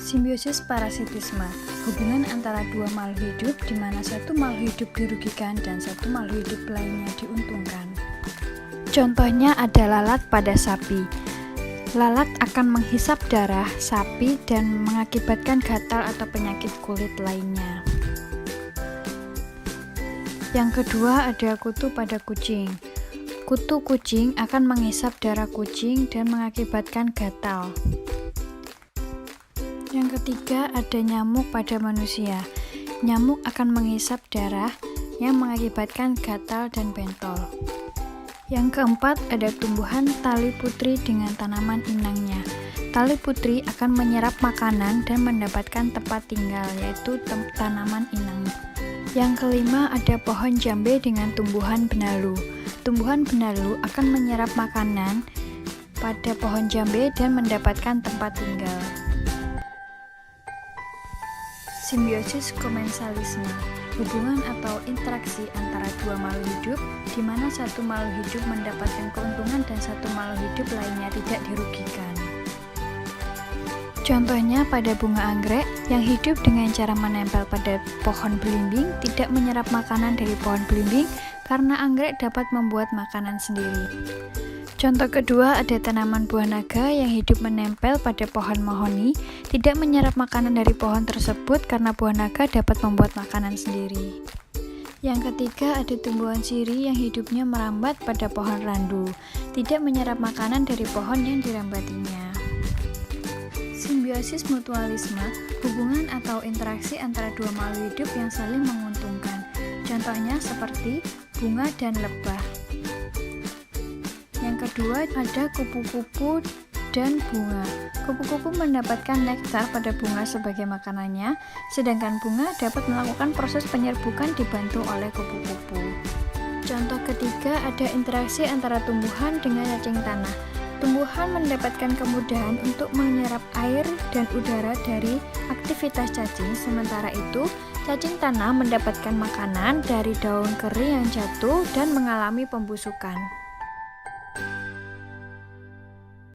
Simbiosis parasitisme, hubungan antara dua makhluk hidup di mana satu makhluk hidup dirugikan dan satu makhluk hidup lainnya diuntungkan. Contohnya ada lalat pada sapi. Lalat akan menghisap darah sapi dan mengakibatkan gatal atau penyakit kulit lainnya. Yang kedua ada kutu pada kucing. Kutu kucing akan menghisap darah kucing dan mengakibatkan gatal. Yang ketiga ada nyamuk pada manusia. Nyamuk akan menghisap darah yang mengakibatkan gatal dan bentol. Yang keempat ada tumbuhan tali putri dengan tanaman inangnya. Tali putri akan menyerap makanan dan mendapatkan tempat tinggal, yaitu tanaman inang. Yang kelima ada pohon jambe dengan tumbuhan benalu. Tumbuhan benalu akan menyerap makanan pada pohon jambe dan mendapatkan tempat tinggal. Simbiosis komensalisme, hubungan atau interaksi antara dua makhluk hidup di mana satu makhluk hidup mendapatkan keuntungan dan satu makhluk hidup lainnya tidak dirugikan. Contohnya pada bunga anggrek yang hidup dengan cara menempel pada pohon belimbing tidak menyerap makanan dari pohon belimbing karena anggrek dapat membuat makanan sendiri. Contoh kedua ada tanaman buah naga yang hidup menempel pada pohon mahoni, tidak menyerap makanan dari pohon tersebut karena buah naga dapat membuat makanan sendiri. Yang ketiga ada tumbuhan sirih yang hidupnya merambat pada pohon randu, tidak menyerap makanan dari pohon yang dirambatinya. Simbiosis mutualisme, hubungan atau interaksi antara dua makhluk hidup yang saling menguntungkan. Contohnya seperti bunga dan lebah. Yang kedua ada kupu-kupu dan bunga. Kupu-kupu mendapatkan nektar pada bunga sebagai makanannya, sedangkan bunga dapat melakukan proses penyerbukan dibantu oleh kupu-kupu. Contoh ketiga ada interaksi antara tumbuhan dengan cacing tanah. Tumbuhan mendapatkan kemudahan untuk menyerap air dan udara dari aktivitas cacing, sementara itu cacing tanah mendapatkan makanan dari daun kering yang jatuh dan mengalami pembusukan.